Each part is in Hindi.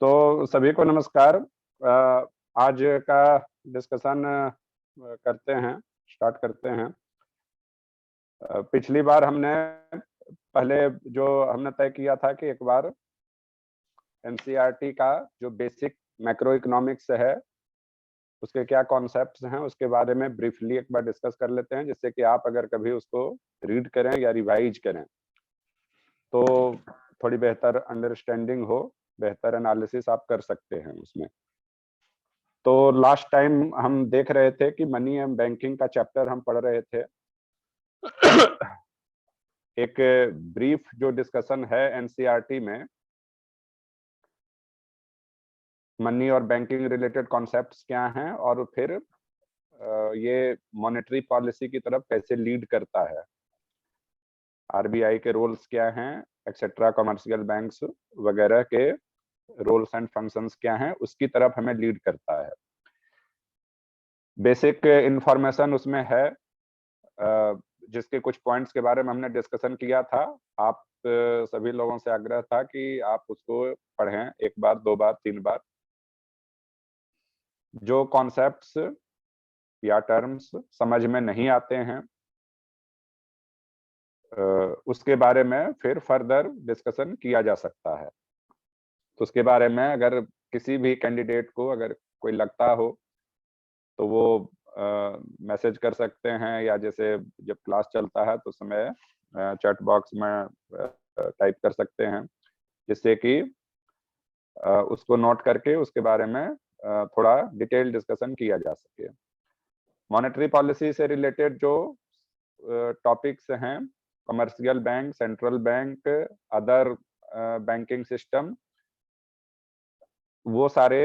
तो सभी को नमस्कार। आज का डिस्कशन करते हैं, स्टार्ट करते हैं। पिछली बार हमने पहले जो हमने तय किया था कि एक बार एनसीईआरटी का जो बेसिक मैक्रो इकोनॉमिक्स है उसके क्या कॉन्सेप्ट्स हैं उसके बारे में ब्रीफली एक बार डिस्कस कर लेते हैं, जिससे कि आप अगर कभी उसको रीड करें या रिवाइज करें तो थोड़ी बेहतर अंडरस्टैंडिंग हो, बेहतर एनालिसिस आप कर सकते हैं उसमें। तो लास्ट टाइम हम देख रहे थे कि मनी एंड बैंकिंग का चैप्टर हम पढ़ रहे थे। एक ब्रीफ जो डिस्कशन है एनसीईआरटी में मनी और बैंकिंग रिलेटेड कॉन्सेप्ट्स क्या हैं और फिर ये मॉनेटरी पॉलिसी की तरफ कैसे लीड करता है, आरबीआई के रोल्स क्या हैं, एक्सेट्रा, कमर्शियल बैंक्स वगैरह के रोल्स एंड फंक्शंस क्या हैं, उसकी तरफ हमें लीड करता है। बेसिक इंफॉर्मेशन उसमें है, जिसके कुछ पॉइंट्स के बारे में हमने डिस्कशन किया था। आप सभी लोगों से आग्रह था कि आप उसको पढ़ें, एक बार, दो बार, तीन बार। जो कॉन्सेप्ट्स या टर्म्स समझ में नहीं आते हैं उसके बारे में फिर फर्दर डिस्कशन किया जा सकता है। तो उसके बारे में अगर किसी भी कैंडिडेट को अगर कोई लगता हो तो वो मैसेज कर सकते हैं, या जैसे जब क्लास चलता है तो समय चैट बॉक्स में टाइप कर सकते हैं, जिससे कि उसको नोट करके उसके बारे में थोड़ा डिटेल डिस्कशन किया जा सके। मॉनेटरी पॉलिसी से रिलेटेड जो टॉपिक्स हैं, commercial bank, central bank, other banking system, वो सारे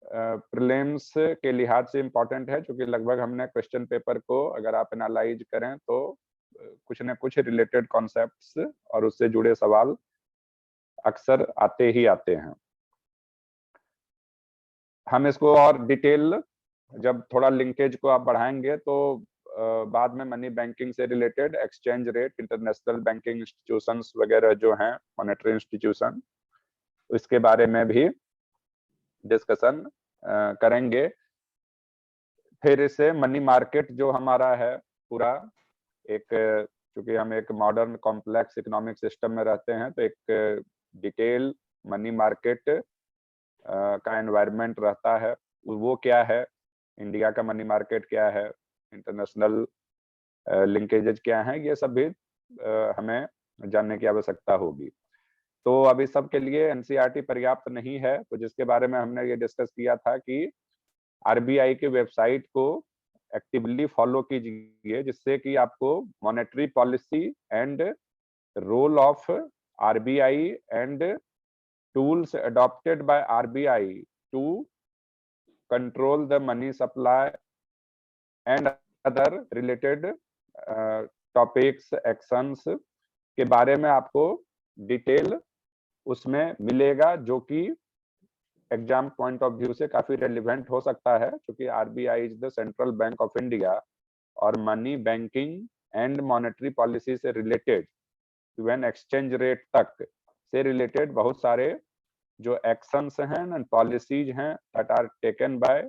प्रीलिम्स के लिहाज से इम्पोर्टेंट है, क्योंकि लगभग हमने क्वेश्चन पेपर को अगर आप एनालाइज करें तो कुछ न कुछ रिलेटेड कॉन्सेप्ट्स और उससे जुड़े सवाल अक्सर आते ही आते हैं। हम इसको और डिटेल जब थोड़ा लिंकेज को आप बढ़ाएंगे तो बाद में मनी बैंकिंग से related exchange rate, international banking institutions वगैरह जो हैं, मॉनेटरी इंस्टीट्यूशन, इसके बारे में भी डिस्कशन करेंगे। फिर इससे मनी मार्केट जो हमारा है पूरा, एक, चूंकि हम एक मॉडर्न कॉम्प्लेक्स इकोनॉमिक सिस्टम में रहते हैं तो एक डिटेल मनी मार्केट का एनवायरनमेंट रहता है। वो क्या है, इंडिया का मनी मार्केट क्या है, इंटरनेशनल लिंकेजेज क्या है, ये सब भी हमें जानने की आवश्यकता होगी। तो अभी सब के लिए एनसीईआरटी पर्याप्त नहीं है, तो जिसके बारे में हमने ये डिस्कस किया था कि आरबीआई के वेबसाइट को एक्टिवली फॉलो कीजिए, जिससे कि आपको monetary policy and role of RBI and tools adopted by RBI to control the money supply and other related topics, actions के बारे में आपको डिटेल उसमें मिलेगा, जो कि एग्जाम पॉइंट ऑफ व्यू से काफी रेलिवेंट हो सकता है, क्योंकि RBI is the central bank of India और money banking and monetary policy से रिलेटेड इवन एक्सचेंज रेट तक से रिलेटेड बहुत सारे जो एक्शंस हैं एंड पॉलिसीज हैं that are taken by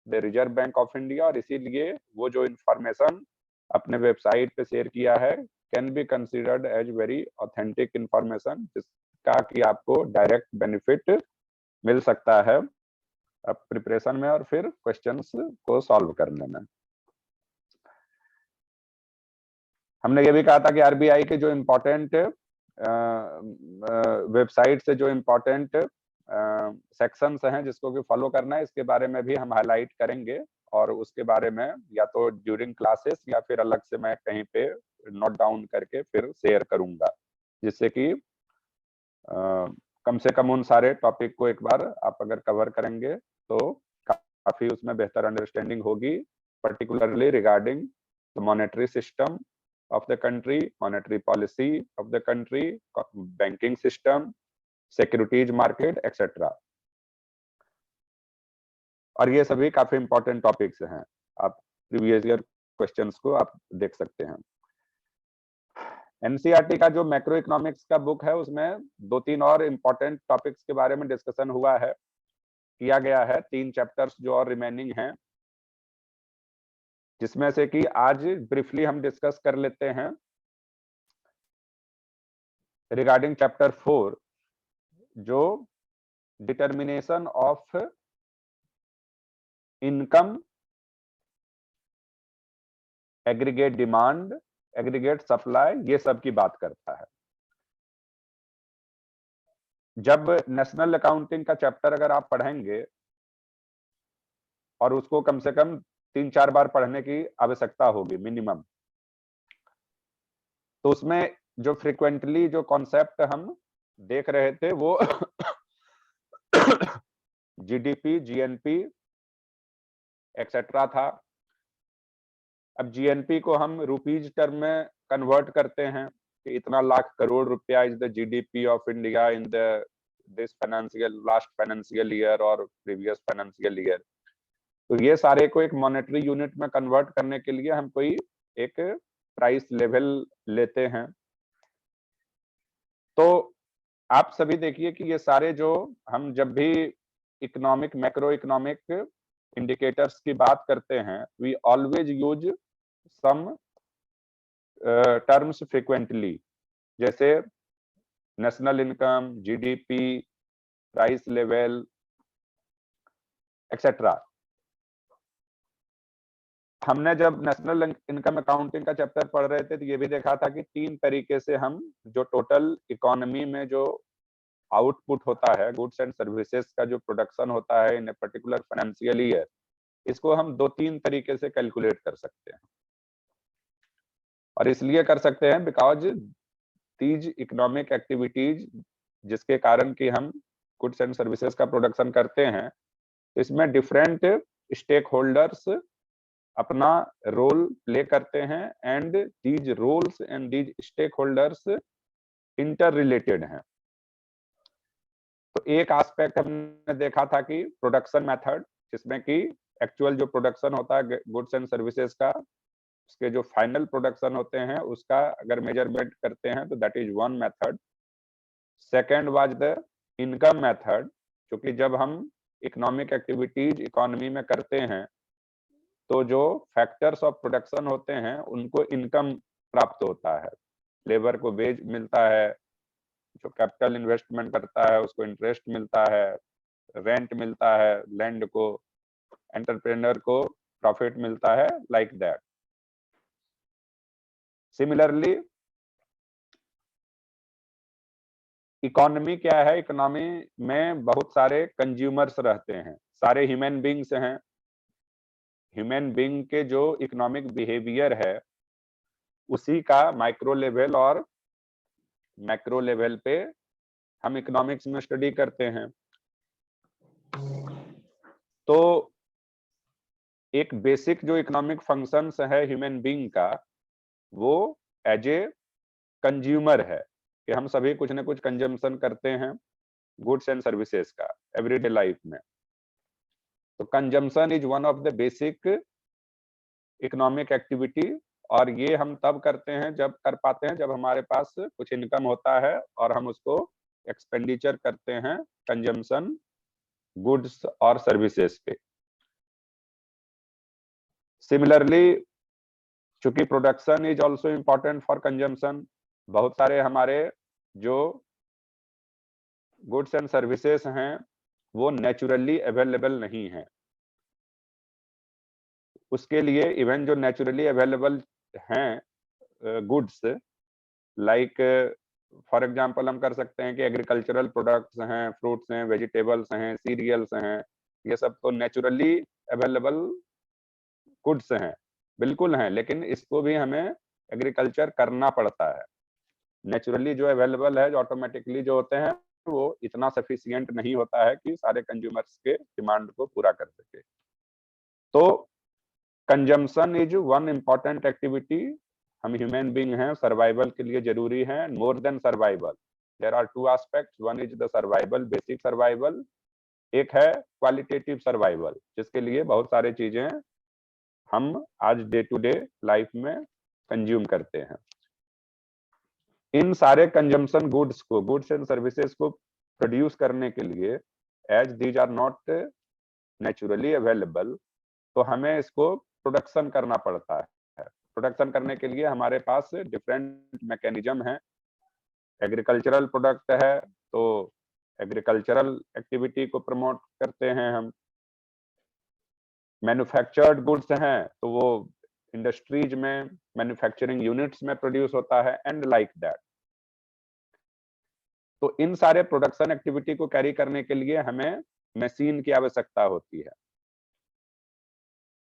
the Reserve Bank of India, और इसीलिए वो जो इंफॉर्मेशन अपने वेबसाइट पे शेयर किया है can be considered as very authentic information, जिसका कि आपको डायरेक्ट बेनिफिट मिल सकता है प्रिपरेशन में और फिर क्वेश्चंस को सॉल्व करने में। हमने ये भी कहा था कि आरबीआई के जो इम्पोर्टेंट वेबसाइट से जो इम्पोर्टेंट सेक्शंस हैं जिसको कि फॉलो करना है, इसके बारे में भी हम हाईलाइट करेंगे, और उसके बारे में या तो ड्यूरिंग क्लासेस या फिर अलग से मैं कहीं पे नोट डाउन करके फिर शेयर करूंगा, जिससे कि कम से कम उन सारे टॉपिक को एक बार आप अगर कवर करेंगे तो काफी उसमें बेहतर अंडरस्टैंडिंग होगी, particularly regarding the monetary system of the country, monetary policy of the country, banking system, securities market, etc. और ये सभी काफी इंपॉर्टेंट टॉपिक्स हैं, आप प्रीवियस ईयर क्वेश्चंस को आप देख सकते हैं। एनसीईआरटी का जो मैक्रो इकोनॉमिक्स का बुक है उसमें 2-3 और इम्पोर्टेंट टॉपिक्स के बारे में डिस्कशन हुआ है, किया गया है, 3 चैप्टर्स जो और रिमेनिंग हैं, जिसमें से कि आज ब्रीफली हम डिस्कस कर लेते हैं रिगार्डिंग चैप्टर 4, जो determination of income, aggregate demand, aggregate supply, ये सब की बात करता है। जब नेशनल अकाउंटिंग का चैप्टर अगर आप पढ़ेंगे और उसको कम से कम 3-4 बार पढ़ने की आवश्यकता होगी मिनिमम, तो उसमें जो फ्रीक्वेंटली जो कॉन्सेप्ट हम देख रहे थे वो जीडीपी, जीएनपी एक्सेट्रा था। अब जीएनपी को हम रुपीज टर्म में कन्वर्ट करते हैं कि इतना लाख करोड़ रुपया is the GDP of India in the this financial last financial year और प्रीवियस फाइनेंशियल ईयर। तो ये सारे को एक मॉनेटरी यूनिट में कन्वर्ट करने के लिए हम कोई एक प्राइस लेवल लेते हैं। तो आप सभी देखिए कि ये सारे जो हम जब भी इकोनॉमिक, मैक्रो इकोनॉमिक इंडिकेटर्स की बात करते हैं, we always use some terms frequently, जैसे national income, GDP, price level etcetera. हमने जब नेशनल इनकम अकाउंटिंग का चैप्टर पढ़ रहे थे तो ये भी देखा था कि 3 तरीके से हम जो टोटल इकोनॉमी में जो आउटपुट होता है, गुड्स एंड सर्विसेज का जो प्रोडक्शन होता है इन ए पर्टिकुलर फाइनेंशियल ईयर, इसको हम 2-3 तरीके से कैलकुलेट कर सकते हैं। और इसलिए कर सकते हैं बिकॉज दीज इकोनॉमिक एक्टिविटीज जिसके कारण कि हम गुड्स एंड सर्विसेज का प्रोडक्शन करते हैं, इसमें डिफरेंट स्टेक होल्डर्स अपना रोल प्ले करते हैं and these roles and these stakeholders interrelated हैं। तो एक एस्पेक्ट हमने देखा था कि प्रोडक्शन मेथड, जिसमें कि एक्चुअल जो प्रोडक्शन होता है गुड्स एंड सर्विसेज का, उसके जो फाइनल प्रोडक्शन होते हैं उसका अगर मेजरमेंट करते हैं तो that is one method. Second was the income method, क्योंकि जब हम इकोनॉमिक एक्टिविटीज इकोनॉमी में करते हैं तो जो फैक्टर्स ऑफ प्रोडक्शन होते हैं उनको इनकम प्राप्त होता है, लेबर को वेज मिलता है, जो कैपिटल इन्वेस्टमेंट करता है उसको इंटरेस्ट मिलता है, रेंट मिलता है लैंड को, एंटरप्रेन्योर को प्रॉफिट मिलता है, लाइक दैट। सिमिलरली इकोनॉमी क्या है, इकोनॉमी में बहुत सारे कंज्यूमर्स रहते हैं, सारे ह्यूमन बींग्स हैं। ह्यूमन बींग के जो इकोनॉमिक बिहेवियर है उसी का माइक्रो लेवल और मैक्रो लेवल पे हम इकोनॉमिक्स में स्टडी करते हैं। तो एक बेसिक जो इकोनॉमिक फंक्शंस है ह्यूमन बींग का, वो एज ए कंज्यूमर है कि हम सभी कुछ ना कुछ कंजम्पशन करते हैं गुड्स एंड सर्विसेज का एवरीडे लाइफ में। तो consumption is one of the basic economic activity, और ये हम तब करते हैं, जब कर पाते हैं जब हमारे पास कुछ इनकम होता है और हम उसको एक्सपेंडिचर करते हैं कंजम्पशन गुड्स और सर्विसेज पे। सिमिलरली चूंकि production is also important for consumption, बहुत सारे हमारे जो गुड्स एंड सर्विसेज हैं वो नेचुरली अवेलेबल नहीं है। उसके लिए इवन जो नेचुरली अवेलेबल हैं गुड्स, लाइक फॉर एग्जांपल हम कर सकते हैं कि एग्रीकल्चरल प्रोडक्ट्स हैं, फ्रूट्स हैं, वेजिटेबल्स हैं, सीरियल्स हैं, ये सब तो नेचुरली अवेलेबल गुड्स हैं, बिल्कुल हैं, लेकिन इसको भी हमें एग्रीकल्चर करना पड़ता है। नेचुरली जो अवेलेबल है, जो ऑटोमेटिकली जो होते हैं, वो इतना सफिशिएंट नहीं होता है कि सारे कंज्यूमर्स के डिमांड को पूरा कर सके। तो consumption is one important activity, हम ह्यूमन बीइंग हैं, सर्वाइवल के लिए जरूरी है। More than survival there are two aspects, one is the survival, basic survival, एक है क्वालिटेटिव सर्वाइवल, जिसके लिए बहुत सारी चीजें हम आज डे टू डे लाइफ में कंज्यूम करते हैं। इन सारे कंजम्पशन गुड्स एंड सर्विसेज को प्रोड्यूस करने के लिए, as these are not naturally available, तो हमें इसको प्रोडक्शन करना पड़ता है। प्रोडक्शन करने के लिए हमारे पास डिफरेंट मैकेनिज्म है। एग्रीकल्चरल प्रोडक्ट है तो एग्रीकल्चरल एक्टिविटी को प्रमोट करते हैं हम। मैन्युफैक्चर्ड गुड्स हैं तो वो इंडस्ट्रीज में, मैन्युफैक्चरिंग यूनिट्स में प्रोड्यूस होता है, एंड लाइक दैट। तो इन सारे प्रोडक्शन एक्टिविटी को कैरी करने के लिए हमें मशीन की आवश्यकता होती है,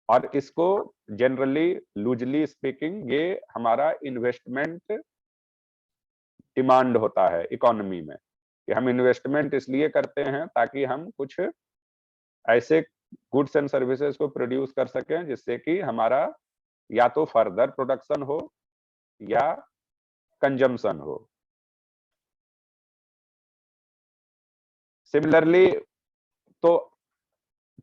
और इसको जनरली लूजली स्पीकिंग ये हमारा इन्वेस्टमेंट डिमांड होता है इकोनॉमी में, कि हम इन्वेस्टमेंट इसलिए करते हैं ताकि हम कुछ ऐसे गुड्स एंड सर्विसेज को प्रोड्यूस कर सकें जिससे कि हमारा या तो फर्दर प्रोडक्शन हो या कंजम्पशन हो। सिमिलरली तो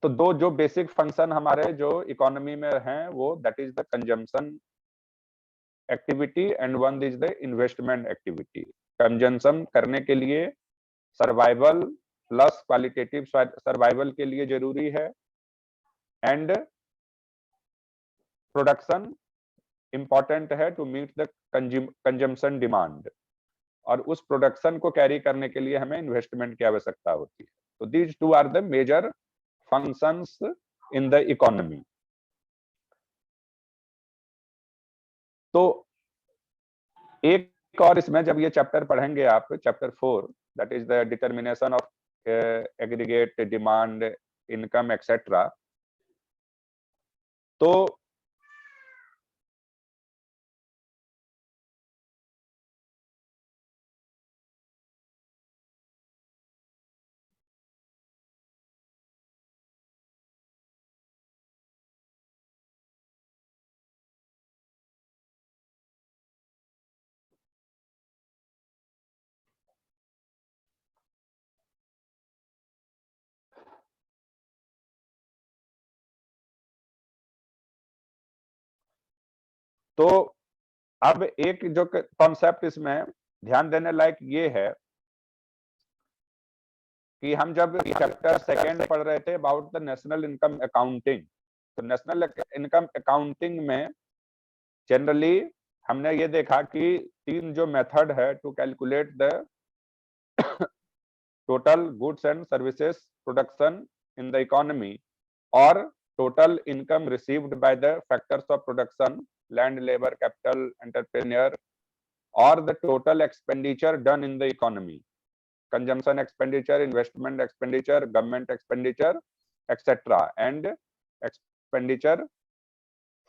दो जो बेसिक फंक्शन हमारे जो इकोनॉमी में हैं वो that is the consumption activity and one is the investment activity. Consumption करने के लिए सर्वाइवल प्लस क्वालिटेटिव सर्वाइवल के लिए जरूरी है, एंड प्रोडक्शन इंपॉर्टेंट है to meet the consumption demand, और उस प्रोडक्शन को कैरी करने के लिए हमें इन्वेस्टमेंट की आवश्यकता होती है। तो these two are the major functions in the economy. तो एक और इसमें जब ये चैप्टर पढ़ेंगे आप, chapter 4 that is the determination of aggregate demand, income etcetera, तो अब एक जो कॉन्सेप्ट इसमें ध्यान देने लायक ये है कि हम जब चैप्टर 2 पढ़ रहे थे about the national income accounting, तो नेशनल इनकम अकाउंटिंग में जनरली हमने ये देखा कि 3 जो मेथड है to calculate the total goods and services production in the economy, और total income received by the factors of production, land, labour, capital, entrepreneur, और the total expenditure done in the economy, consumption expenditure, investment expenditure, government expenditure, etc. and expenditure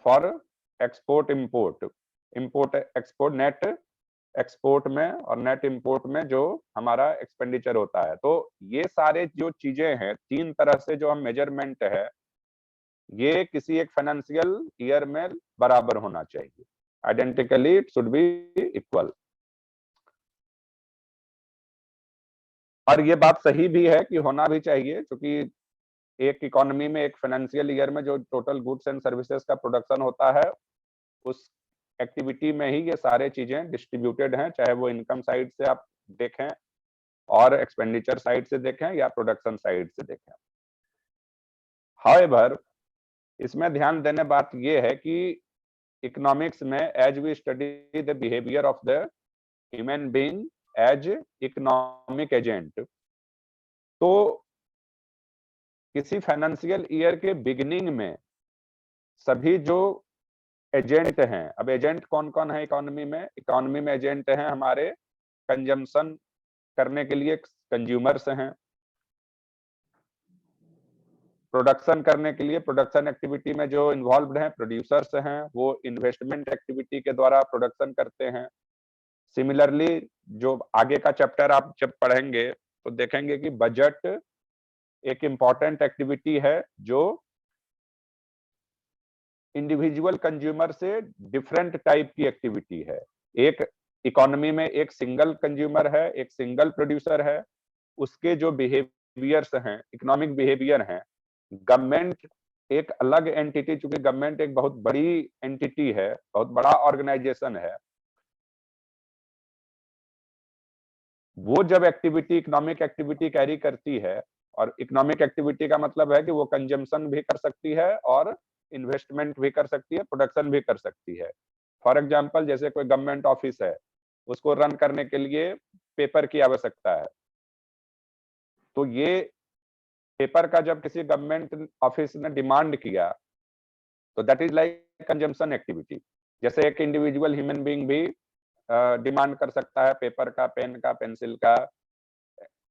for export import, import export, net export में और नेट इंपोर्ट में जो हमारा एक्सपेंडिचर होता है। तो ये सारे जो चीजें हैं 3 तरह से जो हम मेजरमेंट है, ये किसी एक फाइनेंशियल ईयर में बराबर होना चाहिए, identically it should be equal. और ये बात सही भी है कि होना भी चाहिए, क्योंकि एक इकोनॉमी में एक फाइनेंशियल ईयर में जो टोटल गुड्स एंड सर्विसेज का प्रोडक्शन होता है, उस एक्टिविटी में ही ये सारे चीजें डिस्ट्रीब्यूटेड हैं, चाहे वो इनकम साइड से आप देखें और एक्सपेंडिचर साइड से देखें या प्रोडक्शन साइड से देखें। हाउएवर इसमें ध्यान देने बात ये है कि इकोनॉमिक्स में as we study the behaviour of the human being as economic agent, तो किसी फाइनेंशियल ईयर के बिगिनिंग में सभी जो एजेंट हैं, अब एजेंट कौन कौन है इकोनॉमी में? इकोनॉमी में एजेंट हैं हमारे कंजम्पशन करने के लिए कंज्यूमर्स हैं, प्रोडक्शन करने के लिए प्रोडक्शन एक्टिविटी में जो इन्वॉल्व्ड हैं प्रोड्यूसर्स हैं, वो इन्वेस्टमेंट एक्टिविटी के द्वारा प्रोडक्शन करते हैं। सिमिलरली जो आगे का चैप्टर आप जब पढ़ेंगे तो देखेंगे कि बजट एक इंपॉर्टेंट एक्टिविटी है जो इंडिविजुअल कंज्यूमर से डिफरेंट टाइप की एक्टिविटी है। एक इकोनॉमी में एक सिंगल कंज्यूमर है, एक सिंगल प्रोड्यूसर है, उसके जो बिहेवियर्स हैं, इकोनॉमिक बिहेवियर हैं। गवर्नमेंट एक अलग एंटिटी, चूंकि गवर्नमेंट एक बहुत बड़ी एंटिटी है, बहुत बड़ा ऑर्गेनाइजेशन है, वो जब एक्टिविटी इकोनॉमिक एक्टिविटी कैरी करती है, और इकोनॉमिक एक्टिविटी का मतलब है कि वो कंजम्पशन भी कर सकती है और इन्वेस्टमेंट भी कर सकती है, प्रोडक्शन भी कर सकती है। फॉर एग्जाम्पल, जैसे कोई गवर्नमेंट ऑफिस है, उसको रन करने के लिए पेपर की आवश्यकता है। तो ये पेपर का जब किसी गवर्नमेंट ऑफिस ने डिमांड किया, तो that is like consumption activity. जैसे एक इंडिविजुअल ह्यूमन बीइंग भी डिमांड कर सकता है पेपर का, पेन का, पेंसिल का,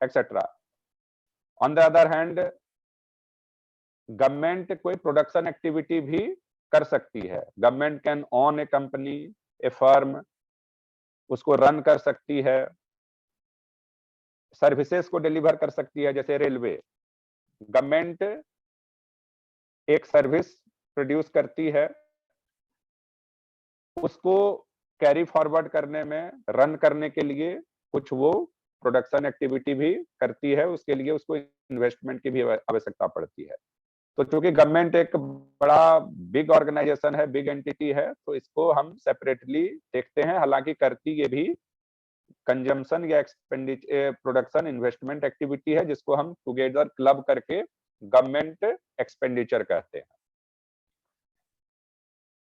etcetera. On the other hand, government कोई प्रोडक्शन एक्टिविटी भी कर सकती है। Government can own A company, A firm, उसको रन कर सकती है, सर्विसेज को डिलीवर कर सकती है। जैसे रेलवे, गवर्नमेंट एक सर्विस प्रोड्यूस करती है, उसको कैरी फॉरवर्ड करने में, रन करने के लिए कुछ वो प्रोडक्शन एक्टिविटी भी करती है, उसके लिए उसको इन्वेस्टमेंट की भी आवश्यकता पड़ती है। तो चूंकि गवर्नमेंट एक बड़ा बिग ऑर्गेनाइजेशन है, बिग एंटिटी है, तो इसको हम सेपरेटली देखते हैं। हालांकि करती ये भी कंजम्पशन या एक्सपेंडिचर, प्रोडक्शन, इन्वेस्टमेंट एक्टिविटी है, जिसको हम टुगेदर क्लब करके गवर्नमेंट एक्सपेंडिचर कहते हैं।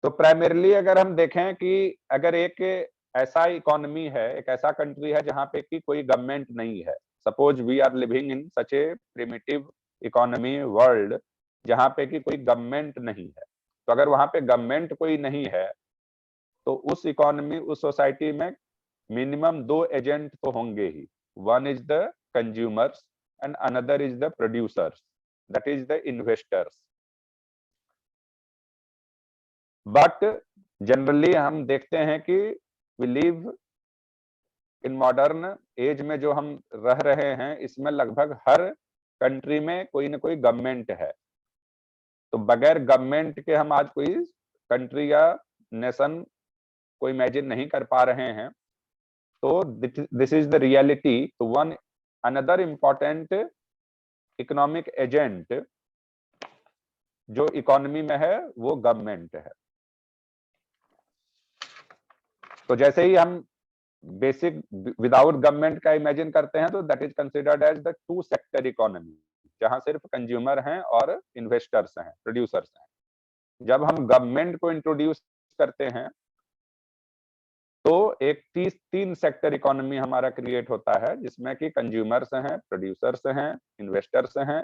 तो प्राइमरीली अगर हम देखें कि अगर एक ऐसा इकोनॉमी है, एक ऐसा कंट्री है जहां पे कि कोई गवर्नमेंट नहीं है, suppose we are living in such a primitive economy world, जहां पे कि कोई गवर्नमेंट नहीं है, तो अगर वहां पे गवर्नमेंट कोई नहीं है, तो उस इकोनॉमी, उस सोसाइटी में मिनिमम दो एजेंट तो होंगे ही। One is the consumers and another is the producers, that is the investors. But generally हम देखते हैं कि we live in modern age में, जो हम रह रहे हैं, इसमें लगभग हर कंट्री में कोई ना कोई गवर्नमेंट है। तो बगैर गवर्नमेंट के हम आज कोई कंट्री या नेशन को इमेजिन नहीं कर पा रहे हैं। तो दिस इज द रियलिटी। तो one another important economic agent जो इकोनॉमी में है, वो गवर्नमेंट है। तो जैसे ही हम बेसिक विदाउट गवर्नमेंट का इमेजिन करते हैं, तो that is considered as the two sector economy, जहां सिर्फ कंज्यूमर हैं और इन्वेस्टर्स हैं, प्रोड्यूसर्स हैं। जब हम गवर्नमेंट को इंट्रोड्यूस करते हैं, तो एक तीन सेक्टर इकोनॉमी हमारा क्रिएट होता है, जिसमें कि कंज्यूमर्स हैं, प्रोड्यूसर्स हैं, इन्वेस्टर्स हैं,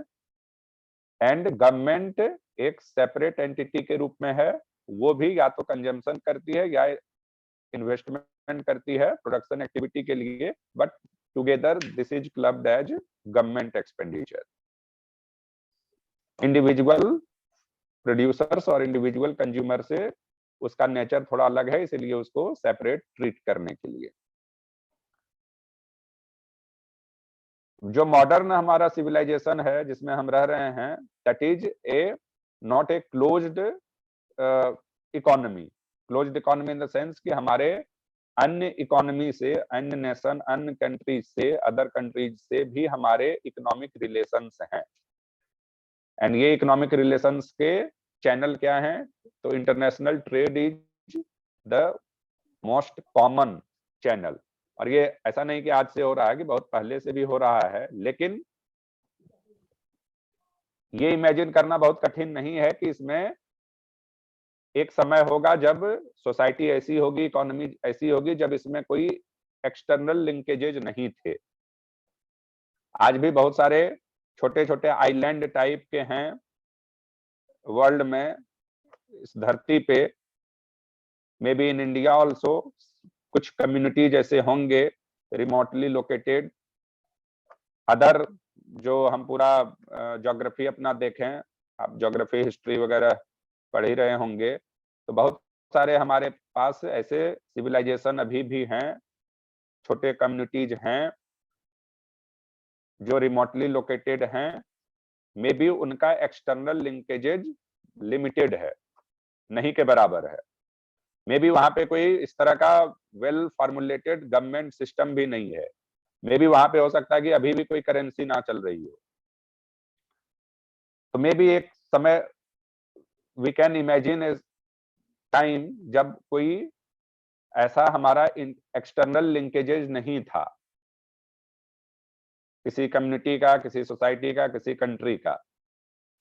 एंड गवर्नमेंट एक सेपरेट एंटिटी के रूप में है। वो भी या तो कंजम्पशन करती है या इन्वेस्टमेंट करती है प्रोडक्शन एक्टिविटी के लिए, but together this is clubbed as government expenditure. Individual producers और इंडिविजुअल कंज्यूमर से उसका नेचर थोड़ा अलग है, इसलिए उसको सेपरेट ट्रीट करने के लिए। जो मॉडर्न हमारा सिविलाइजेशन है, जिसमें हम रह रहे हैं, that is a not a closed economy. Closed economy in the sense कि हमारे अन्य इकोनॉमी से, अन्य नेशन, अन्य कंट्रीज से, अदर कंट्रीज से भी हमारे इकोनॉमिक रिलेशंस हैं। एंड ये इकोनॉमिक रिलेशंस के चैनल क्या हैं? तो international trade is the most common channel. और ये ऐसा नहीं कि आज से हो रहा है, कि बहुत पहले से भी हो रहा है, लेकिन ये इमेजिन करना बहुत कठिन नहीं है कि इसमें एक समय होगा जब सोसाइटी ऐसी होगी, इकोनॉमी ऐसी होगी, जब इसमें कोई एक्सटर्नल लिंकेजेज नहीं थे। आज भी बहुत सारे छोटे छोटे आइलैंड टाइप के हैं वर्ल्ड में, इस धरती पे, may be in India also. कुछ कम्युनिटी जैसे होंगे रिमोटली लोकेटेड। अदर जो हम पूरा ज्योग्राफी अपना देखें, आप ज्योग्राफी हिस्ट्री वगैरह पढ़ ही रहे होंगे, तो बहुत सारे हमारे पास ऐसे सिविलाइजेशन अभी भी हैं, छोटे कम्युनिटीज हैं जो रिमोटली लोकेटेड हैं। मे बी उनका एक्सटर्नल लिंकेजेज लिमिटेड है, नहीं के बराबर है। मे बी वहां पे कोई इस तरह का वेल फॉर्मुलेटेड गवर्नमेंट सिस्टम भी नहीं है। मे बी वहां पे हो सकता है कि अभी भी कोई करेंसी ना चल रही हो। तो मे बी एक समय we can imagine a time जब कोई ऐसा हमारा एक्सटर्नल लिंकेजेज नहीं था, किसी कम्युनिटी का, किसी सोसाइटी का, किसी कंट्री का,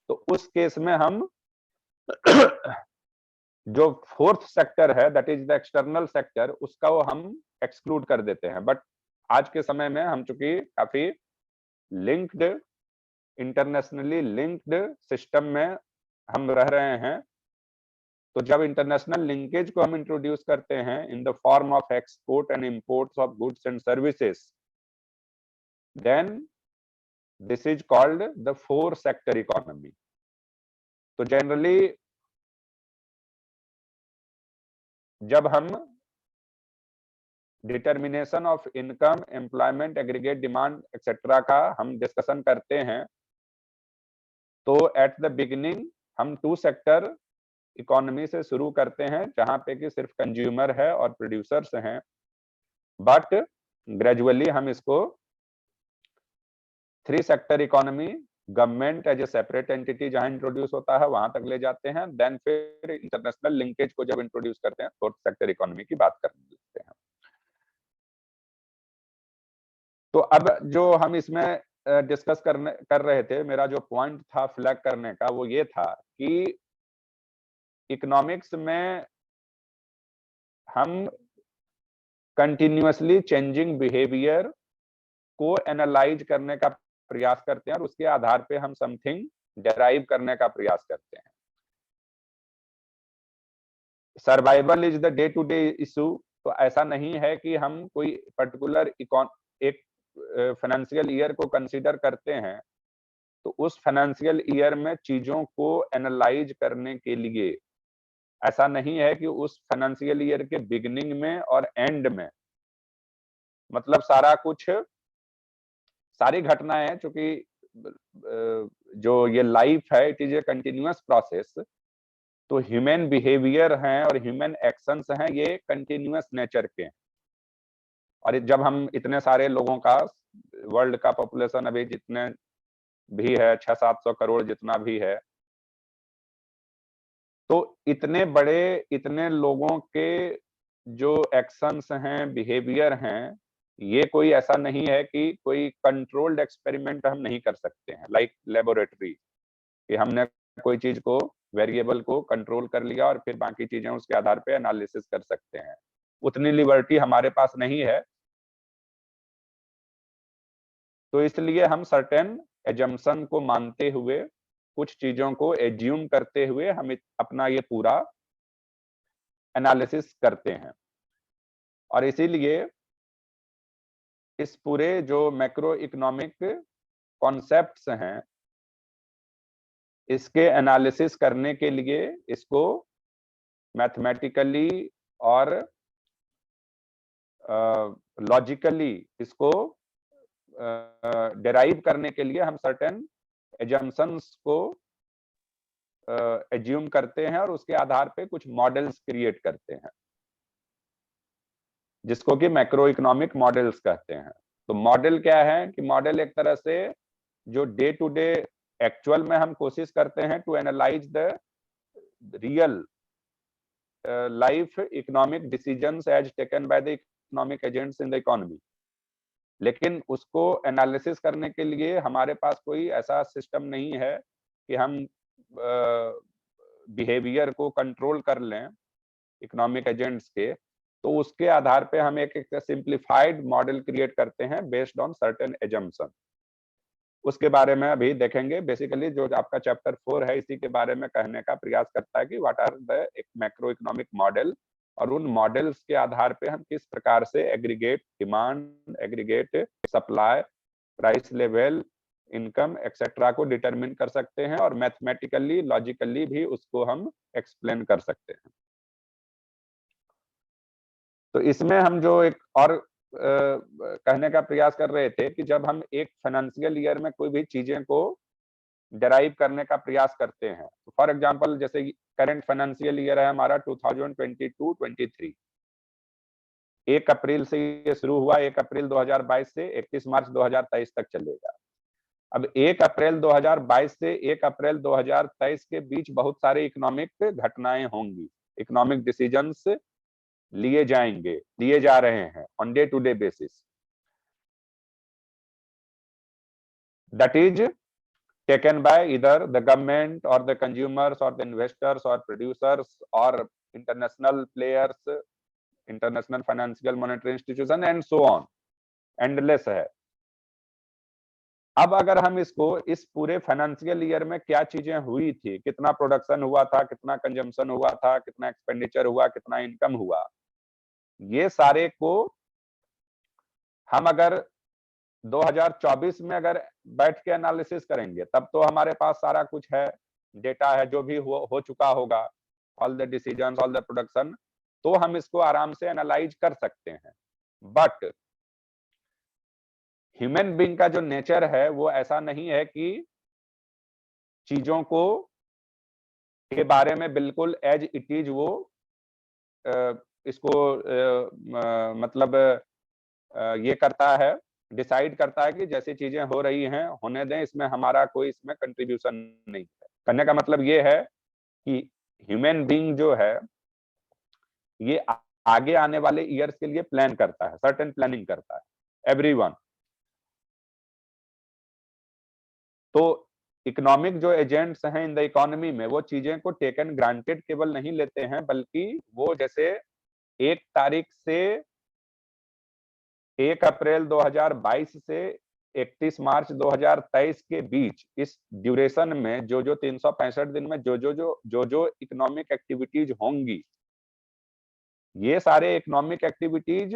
तो उस केस में हम जो फोर्थ सेक्टर है, that is the external sector, उसका वो हम एक्सक्लूड कर देते हैं। बट आज के समय में हम चूंकि काफी लिंक्ड, इंटरनेशनली लिंक्ड सिस्टम में हम रह रहे हैं, तो जब इंटरनेशनल लिंकेज को हम इंट्रोड्यूस करते हैं in the form of export and imports of goods and services, then this is called the four sector economy. तो जनरली जब हम determination of income, employment, aggregate demand etcetera का हम डिस्कशन करते हैं, तो एट द बिगिनिंग हम टू सेक्टर इकोनॉमी से शुरू करते हैं, जहां पे कि सिर्फ कंज्यूमर है और प्रोड्यूसर्स हैं। बट ग्रेजुअली हम इसको three sector economy, government as a separate entity जहां इंट्रोड्यूस होता है वहां तक ले जाते हैं। देन फिर इंटरनेशनल लिंकेज को जब इंट्रोड्यूस करते हैं, फोर्थ सेक्टर इकोनॉमी की बात करने लगते हैं। तो अब जो हम इसमें डिस्कस कर रहे थे, मेरा जो पॉइंट था फ्लैग करने का, वो ये था कि इकोनॉमिक्स में हम कंटिन्यूअसली चेंजिंग बिहेवियर को एनालाइज करने का प्रयास करते हैं और उसके आधार पे हम समथिंग डेराइव करने का प्रयास करते हैं। Survival is the day to day issue. तो ऐसा नहीं है कि हम कोई पर्टिकुलर एक फाइनेंशियल ईयर को कंसीडर करते हैं, तो उस फाइनेंशियल ईयर में चीजों को एनालाइज करने के लिए ऐसा नहीं है कि उस फाइनेंशियल ईयर के बिगिनिंग में और एंड में मतलब सारा कुछ, सारी घटनाएं, चूंकि जो ये लाइफ है it is a continuous process, तो ह्यूमन बिहेवियर हैं और ह्यूमन एक्शंस हैं, ये कंटिन्यूअस नेचर के हैं। और जब हम इतने सारे लोगों का, वर्ल्ड का पॉपुलेशन अभी जितने भी है 600-700 करोड़ जितना भी है, तो इतने बड़े, इतने लोगों के जो एक्शंस हैं, बिहेवियर हैं, ये कोई ऐसा नहीं है कि कोई कंट्रोल्ड एक्सपेरिमेंट हम नहीं कर सकते हैं, लाइक लेबोरेटरी, कि हमने कोई चीज को, वेरिएबल को कंट्रोल कर लिया और फिर बाकी चीजें उसके आधार पे एनालिसिस कर सकते हैं। उतनी लिबर्टी हमारे पास नहीं है। तो इसलिए हम सर्टेन एजम्पशन को मानते हुए, कुछ चीजों को एज्यूम करते हुए हम अपना ये पूरा एनालिसिस करते हैं। और इसीलिए इस पूरे जो मैक्रो इकोनॉमिक कॉन्सेप्ट्स हैं, इसके एनालिसिस करने के लिए इसको मैथमेटिकली और लॉजिकली इसको डेराइव करने के लिए हम सर्टेन एजम्पशंस को एज्यूम करते हैं और उसके आधार पे कुछ मॉडल्स क्रिएट करते हैं, जिसको कि मैक्रो इकोनॉमिक मॉडल्स कहते हैं। तो मॉडल क्या है कि मॉडल एक तरह से जो डे टू डे एक्चुअल में हम कोशिश करते हैं to analyse the real life economic decisions as taken by the economic agents in the economy. लेकिन उसको एनालिसिस करने के लिए हमारे पास कोई ऐसा सिस्टम नहीं है कि हम बिहेवियर को कंट्रोल कर लें इकोनॉमिक एजेंट्स के। तो उसके आधार पे हम एक सिंप्लीफाइड मॉडल क्रिएट करते हैं बेस्ड ऑन सर्टेन एजम्पशन। उसके बारे में अभी देखेंगे। बेसिकली जो आपका चैप्टर 4 है इसी के बारे में कहने का प्रयास करता है कि what are the macroeconomic model, और उन मॉडल्स के आधार पे हम किस प्रकार से aggregate demand, aggregate supply, price level, income etcetera को डिटरमिन कर सकते हैं और मैथमेटिकली, लॉजिकली भी उसको हम एक्सप्लेन कर सकते हैं। तो इसमें हम जो एक और कहने का प्रयास कर रहे थे कि जब हम एक फाइनेंशियल ईयर में कोई भी चीजें को डेराइव करने का प्रयास करते हैं, तो फॉर एग्जांपल जैसे करंट फाइनेंशियल ईयर है हमारा 2022-23, 1 अप्रैल से ये शुरू हुआ, 1 अप्रैल 2022 से 31 मार्च 2023 तक चलेगा। अब 1 अप्रैल 2022 से 1 अप्रैल 2023 के बीच बहुत सारे इकोनॉमिक घटनाएं होंगी, इकोनॉमिक डिसीजंस लिए जाएंगे, लिए जा रहे हैं on day to day basis. that is taken by either the government or the consumers or the investors or producers or international players, international financial monetary institution and so on, endless है। अब अगर हम इसको इस पूरे फाइनेंशियल ईयर में क्या चीजें हुई थी, कितना प्रोडक्शन हुआ था, कितना कंजम्पशन हुआ था, कितना एक्सपेंडिचर हुआ, कितना इनकम हुआ, ये सारे को हम अगर 2024 में अगर बैठ के एनालिसिस करेंगे तब तो हमारे पास सारा कुछ है, डेटा है, जो भी हो चुका होगा, all the decisions, all the production, तो हम इसको आराम से एनालाइज कर सकते हैं। बट ह्यूमन बीइंग का जो नेचर है वो ऐसा नहीं है कि चीजों को के बारे में बिल्कुल एज इट इज वो इसको मतलब ये करता है, डिसाइड करता है कि जैसी चीजें हो रही हैं होने दें, इसमें हमारा कोई इसमें कंट्रीब्यूशन नहीं है। करने का मतलब ये है कि ह्यूमन बीइंग जो है ये आगे आने वाले ईयर्स के लिए प्लान करता है, सर्टेन प्लानिंग करता है, एवरीवन। तो इकोनॉमिक जो एजेंट्स हैं इन द इकोनॉमी में वो चीजें को टेकन ग्रांटेड केवल नहीं लेते हैं, बल्कि वो जैसे 1 तारीख से 1 अप्रैल 2022 से 31 मार्च 2023 के बीच इस ड्यूरेशन में जो 365 दिन में जो इकोनॉमिक एक्टिविटीज होंगी, ये सारे economic activities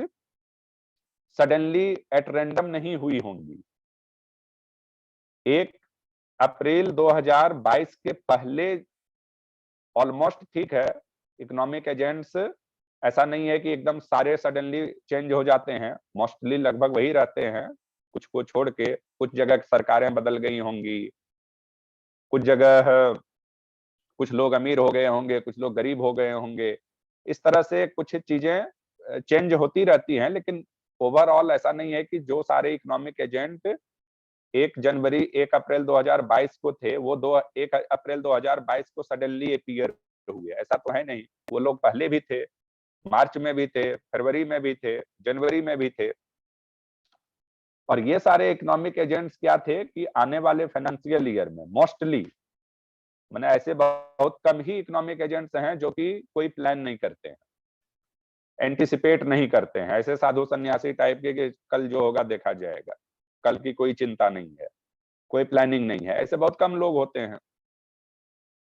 suddenly at random नहीं हुई होंगी। 1 अप्रैल 2022 के पहले ऑलमोस्ट ठीक है, इकोनॉमिक एजेंट्स ऐसा नहीं है कि एकदम सारे सडनली चेंज हो जाते हैं, मोस्टली लगभग वही रहते हैं, कुछ को छोड़ के। कुछ जगह सरकारें बदल गई होंगी, कुछ जगह कुछ लोग अमीर हो गए होंगे, कुछ लोग गरीब हो गए होंगे, इस तरह से कुछ चीजें चेंज होती रहती हैं। लेकिन ओवरऑल ऐसा नहीं है कि जो सारे इकोनॉमिक एजेंट 1 अप्रैल 2022 को थे वो 1 अप्रैल 2022 को सडनली अपीयर हुए, ऐसा तो है नहीं। वो लोग पहले भी थे, मार्च में भी थे, फरवरी में भी थे, जनवरी में भी थे। और ये सारे इकोनॉमिक एजेंट्स क्या थे कि आने वाले फाइनेंशियल ईयर में मोस्टली, मैंने ऐसे बहुत कम ही इकोनॉमिक एजेंट्स हैं जो कि कोई प्लान नहीं करते हैं, एंटिसिपेट नहीं करते हैं, ऐसे साधु सन्यासी टाइप के कि कल जो होगा देखा जाएगा, कल की कोई चिंता नहीं है, कोई प्लानिंग नहीं है, ऐसे बहुत कम लोग होते हैं।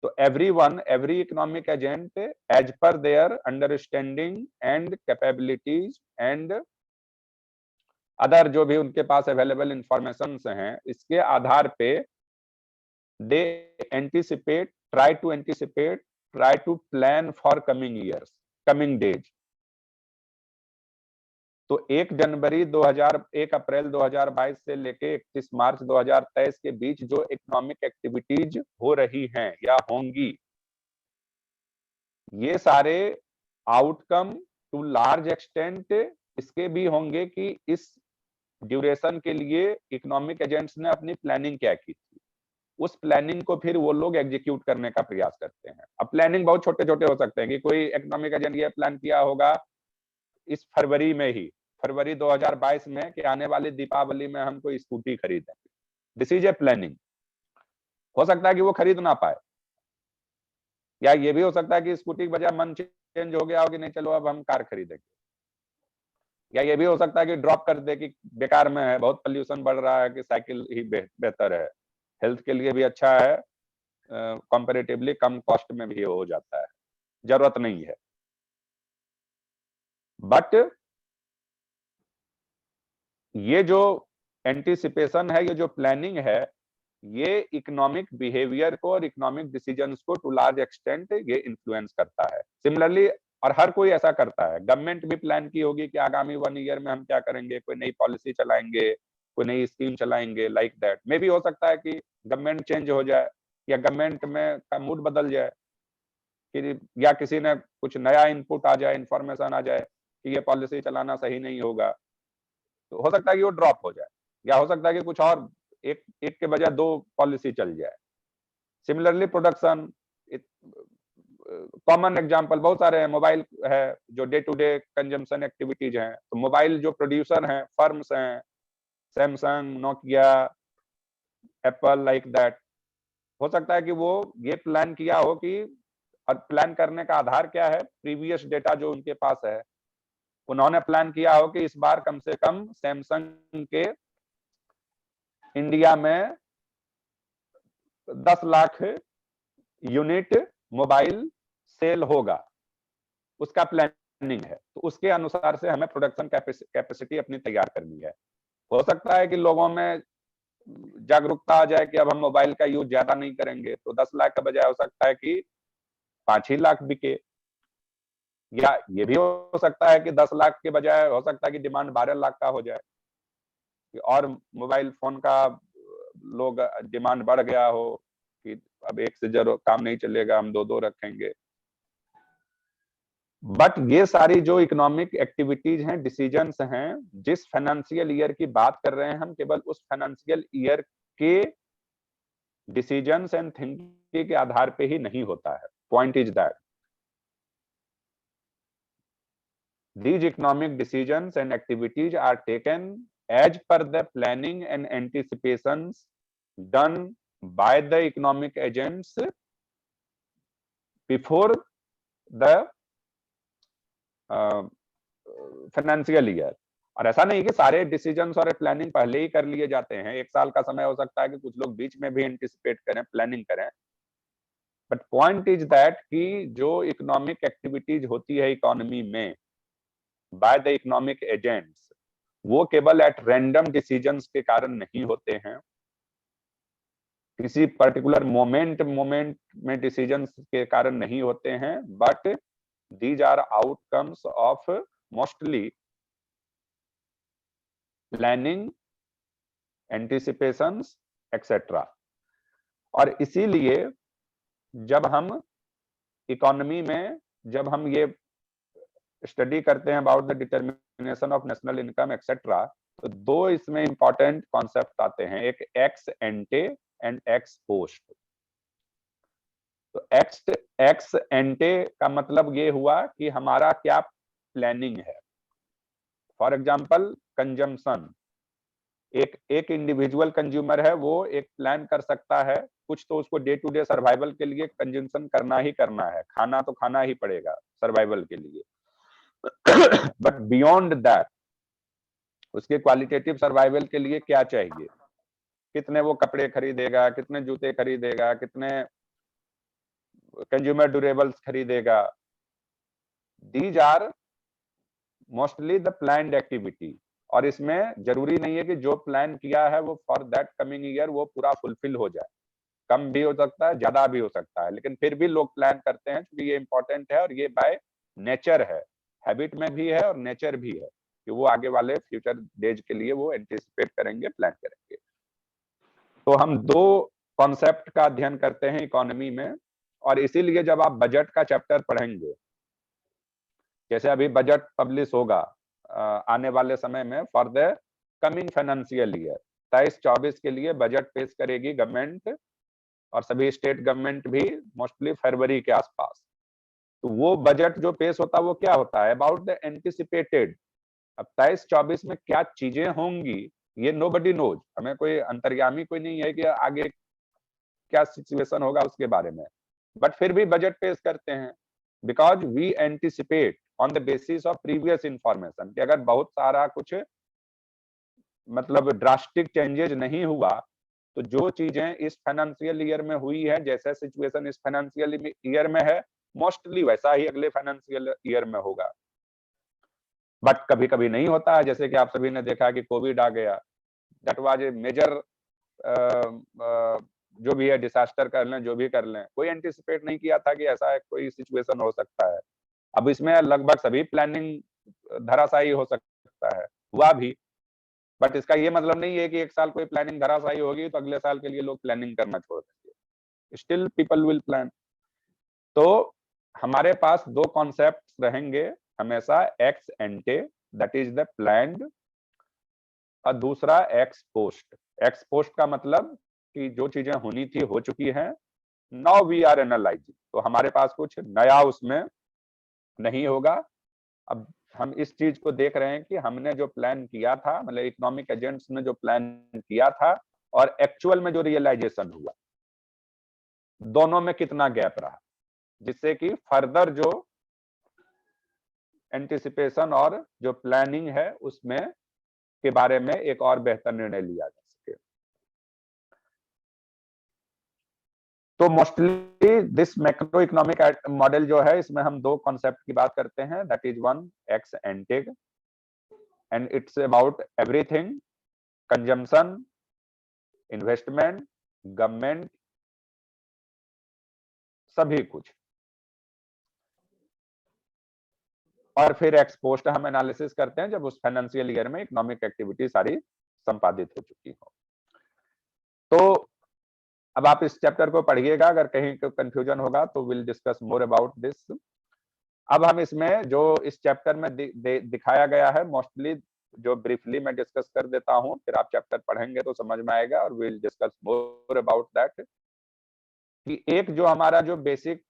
तो every economic agent as per their understanding and capabilities and other जो भी उनके पास अवेलेबल इंफॉर्मेशन हैं, इसके आधार पे they anticipate, try to plan for coming years, coming days. तो 1 अप्रैल 2022 से लेके 31 मार्च 2023 के बीच जो इकोनॉमिक एक्टिविटीज हो रही हैं या होंगी, ये सारे आउटकम टू लार्ज एक्सटेंट इसके भी होंगे कि इस ड्यूरेशन के लिए इकोनॉमिक एजेंट्स ने अपनी प्लानिंग क्या की थी, उस प्लानिंग को फिर वो लोग एग्जीक्यूट करने का प्रयास करते हैं। अब प्लानिंग बहुत छोटे छोटे हो सकते हैं कि कोई इकोनॉमिक एजेंट ये प्लान किया होगा इस फरवरी में ही, फरवरी 2022 में कि आने वाली दीपावली में हम कोई स्कूटी खरीदेंगे, दिस इज ए प्लानिंग। हो सकता है कि वो खरीद ना पाए, या ये भी हो सकता है कि स्कूटी के बजाय मन चेंज हो गया हो कि नहीं चलो अब हम कार खरीदेंगे, या ये भी हो सकता है कि ड्रॉप कर दे कि बेकार में है, बहुत पोल्यूशन बढ़ रहा है, कि साइकिल ही बेहतर है, हेल्थ के लिए भी अच्छा है, कंपैरेटिवली कम कॉस्ट में भी हो जाता है, जरूरत नहीं है। बट ये जो एंटीसिपेशन है, ये जो प्लानिंग है, ये इकोनॉमिक बिहेवियर को और इकोनॉमिक डिसीजंस को टू लार्ज एक्सटेंट ये इन्फ्लुएंस करता है। सिमिलरली, और हर कोई ऐसा करता है, गवर्नमेंट भी प्लान की होगी कि आगामी 1 ईयर में हम क्या करेंगे, कोई नई पॉलिसी चलाएंगे, कोई नई स्कीम चलाएंगे, लाइक दैट। मे भी हो सकता है कि गवर्नमेंट चेंज हो जाए या गवर्नमेंट में का मूड बदल जाए, कि या किसी ने कुछ नया इनपुट आ जाए, इंफॉर्मेशन आ जाए कि ये पॉलिसी चलाना सही नहीं होगा, तो हो सकता है कि वो ड्रॉप हो जाए, या हो सकता है कि कुछ और एक के बजाय 2 पॉलिसी चल जाए। सिमिलरली प्रोडक्शन, कॉमन एग्जांपल बहुत सारे हैं, मोबाइल है जो day to day consumption activities हैं, तो मोबाइल जो प्रोड्यूसर हैं, फर्म्स हैं, Samsung, Nokia, Apple, like that. हो सकता है कि वो ये प्लान किया हो कि, और प्लान करने का आधार क्या है, प्रीवियस डेटा जो उनके पास है। उन्होंने प्लान किया हो कि इस बार कम से कम सैमसंग के इंडिया में 10 लाख यूनिट मोबाइल सेल होगा, उसका प्लानिंग है। तो उसके अनुसार से हमें प्रोडक्शन कैपेसिटी अपनी तैयार करनी है। हो सकता है कि लोगों में जागरूकता आ जाए कि अब हम मोबाइल का यूज ज्यादा नहीं करेंगे, तो 10 लाख का बजाय हो सकता है कि 5 ही लाख बिके। या ये भी हो सकता है कि 10 लाख के बजाय हो सकता है कि डिमांड 12 लाख का हो जाए, और मोबाइल फोन का लोग डिमांड बढ़ गया हो कि अब एक से जरूर काम नहीं चलेगा, हम 2-2 रखेंगे। बट ये सारी जो इकोनॉमिक एक्टिविटीज हैं, डिसीजंस हैं, जिस फाइनेंशियल ईयर की बात कर रहे हैं हम, केवल उस फाइनेंशियल ईयर के डिसीजंस एंड थिंकिंग के आधार पे ही नहीं होता है। Point is that these economic decisions and activities are taken as per the planning and anticipations done by the economic agents before the financial year. और ऐसा नहीं कि सारे डिसीजंस और प्लानिंग पहले ही कर लिए जाते हैं। एक साल का समय हो सकता है कि कुछ लोग बीच में भी एंटिसिपेट करें, प्लानिंग करें। बट पॉइंट इज दैट कि जो इकोनॉमिक एक्टिविटीज होती है इकोनॉमी में बाय द इकोनॉमिक एजेंट्स, वो केवल एट रैंडम डिसीजंस के कारण नहीं होते हैं, किसी पर्टिकुलर मोमेंट में डिसीजंस के कारण नहीं होते हैं, but these are outcomes of mostly planning, anticipations etcetera. और इसीलिए जब हम इकोनॉमी में, जब हम ये स्टडी करते हैं about the determination of national income etcetera, तो 2 इसमें इंपॉर्टेंट कॉन्सेप्ट आते हैं, एक एक्स एंटे एंड एक्स पोस्ट। तो एक्स एंटे का मतलब ये हुआ कि हमारा क्या प्लानिंग है। फॉर एग्जांपल कंजम्पशन, एक इंडिविजुअल कंज्यूमर है, वो एक प्लान कर सकता है, कुछ तो उसको डे टू डे सर्वाइवल के लिए कंजम्पशन करना ही करना है, खाना तो खाना ही पड़ेगा सर्वाइवल के लिए। बट बियॉन्ड दैट उसके क्वालिटेटिव सर्वाइवल के लिए क्या चाहिए, कितने वो कपड़े खरीदेगा, कितने जूते खरीदेगा, कितने कंज्यूमर ड्यूरेबल्स खरीदेगा, these are mostly the planned activity. और इसमें जरूरी नहीं है कि जो प्लान किया है वो फॉर दैट कमिंग ईयर वो पूरा फुलफिल हो जाए, कम भी हो सकता है, ज्यादा भी हो सकता है, लेकिन फिर भी लोग प्लान करते हैं क्योंकि ये इंपॉर्टेंट है और ये बाय नेचर है, हैबिट में भी है और नेचर भी है कि वो आगे वाले फ्यूचर डेज के लिए वो एंटिसिपेट करेंगे, प्लान करेंगे। तो हम 2 कॉन्सेप्ट का अध्ययन करते हैं इकोनॉमी में, और इसीलिए जब आप बजट का चैप्टर पढ़ेंगे, जैसे अभी बजट पब्लिश होगा आने वाले समय में for the coming financial year 23-24 के लिए बजट पेश करेगी गवर्नमेंट, और सभी स्टेट गवर्नमेंट भी मोस्टली फरवरी के आसपास। तो वो बजट जो पेश होता है वो क्या होता है, अबाउट द एंटिसिपेटेड। अब 23-24 में क्या चीजें होंगी ये नोबडी नोज, हमें कोई अंतर्यामी कोई नहीं है कि आगे क्या सिचुएशन होगा उसके बारे में, बट फिर भी बजट पेश करते हैं because we anticipate on the basis of previous information कि अगर बहुत सारा कुछ मतलब ड्रास्टिक चेंजेस नहीं हुआ, तो जो चीजें इस फाइनेंशियल ईयर में हुई है, जैसा सिचुएशन इस फाइनेंशियल ईयर में है, मोस्टली वैसा ही अगले फाइनेंशियल ईयर में होगा। बट कभी कभी नहीं होता है, जैसे कि आप सभी ने देखा कि कोविड आ गया, दैट वाज ए मेजर, जो भी है डिसास्टर कर लें, जो भी कर लें, कोई एंटिसिपेट नहीं किया था कि ऐसा कोई सिचुएशन हो सकता है। अब इसमें लगभग सभी प्लानिंग धराशायी हो सकता है, हुआ भी, बट इसका ये मतलब नहीं है कि एक साल कोई प्लानिंग धराशायी होगी तो अगले साल के लिए लोग प्लानिंग करना छोड़ देंगे, स्टिल पीपल विल प्लान। तो हमारे पास 2 कॉन्सेप्ट रहेंगे हमेशा, x एंटे that is the planned, और दूसरा एक्स पोस्ट। एक्स पोस्ट का मतलब कि जो चीजें होनी थी हो चुकी हैं, नाउ वी आर एनालाइजिंग, तो हमारे पास कुछ नया उसमें नहीं होगा। अब हम इस चीज को देख रहे हैं कि हमने जो प्लान किया था, मतलब इकोनॉमिक एजेंट्स ने जो प्लान किया था और एक्चुअल में जो रियलाइजेशन हुआ, दोनों में कितना गैप रहा, जिससे कि फर्दर जो एंटिसिपेशन और जो प्लानिंग है उसमें के बारे में एक और बेहतर निर्णय लिया जा सके। तो mostly this macro economic model जो है, इसमें हम दो कॉन्सेप्ट की बात करते हैं, that is one ex ante, and it's about everything, consumption, investment, government, सभी कुछ। और फिर एक्सपोस्ट हम एनालिसिस करते हैं जब उस फाइनेंशियल ईयर में इकोनॉमिक एक्टिविटी सारी संपादित हो चुकी हो। तो अब आप इस चैप्टर को पढ़िएगा, अगर कहीं कंफ्यूजन होगा तो will discuss more about this. अब हम इसमें जो इस चैप्टर में दिखाया गया है, मोस्टली जो ब्रीफली मैं डिस्कस कर देता हूं, फिर आप चैप्टर पढ़ेंगे तो समझ में आएगा, और will discuss more about that. कि एक जो हमारा जो बेसिक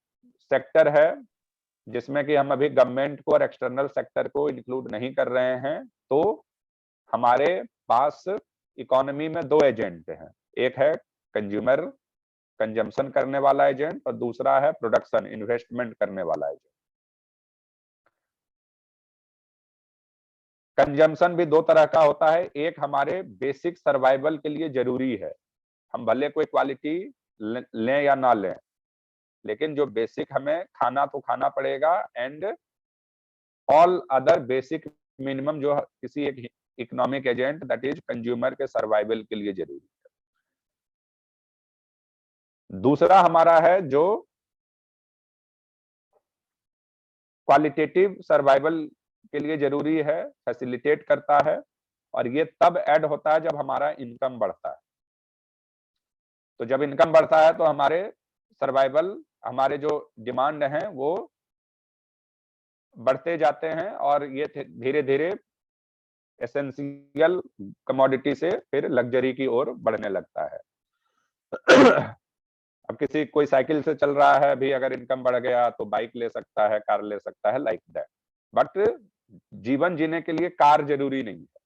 सेक्टर है, जिसमें कि हम अभी गवर्नमेंट को और एक्सटर्नल सेक्टर को इंक्लूड नहीं कर रहे हैं, तो हमारे पास इकोनॉमी में दो एजेंट हैं, एक है कंज्यूमर, कंजम्पशन करने वाला एजेंट, और दूसरा है प्रोडक्शन, इन्वेस्टमेंट करने वाला एजेंट। कंजम्पशन भी दो तरह का होता है, एक हमारे बेसिक सर्वाइवल के लिए जरूरी है, हम भले कोई क्वालिटी लें या ना लें, लेकिन जो बेसिक हमें खाना तो खाना पड़ेगा, and all other basic minimum जो किसी एक economic agent, that is consumer के सर्वाइवल के लिए जरूरी है। दूसरा हमारा है जो क्वालिटेटिव सर्वाइवल के लिए जरूरी है, फैसिलिटेट करता है, और ये तब ऐड होता है जब हमारा इनकम बढ़ता है। तो जब इनकम बढ़ता है तो हमारे सर्वाइवल, हमारे जो डिमांड हैं वो बढ़ते जाते हैं, और ये धीरे धीरे एसेंशियल कमोडिटी से फिर लग्जरी की ओर बढ़ने लगता है। अब किसी कोई साइकिल से चल रहा है, अभी अगर इनकम बढ़ गया तो बाइक ले सकता है, कार ले सकता है, लाइक दैट। बट जीवन जीने के लिए कार जरूरी नहीं है,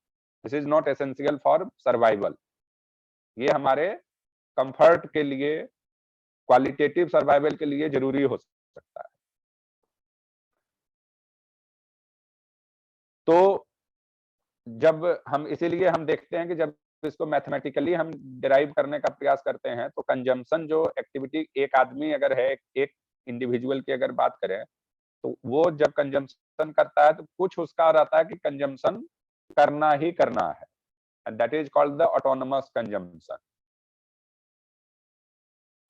this is not essential for survival. ये हमारे कंफर्ट के लिए, क्वालिटेटिव सर्वाइवल के लिए जरूरी हो सकता है। तो जब हम, इसीलिए हम देखते हैं कि जब इसको मैथमेटिकली हम डिराइव करने का प्रयास करते हैं, तो कंजम्पशन जो एक्टिविटी एक आदमी अगर है, एक इंडिविजुअल की अगर बात करें, तो वो जब कंजम्पशन करता है तो कुछ उसका रहता है कि कंजम्पशन करना ही करना है, and that is called the autonomous consumption.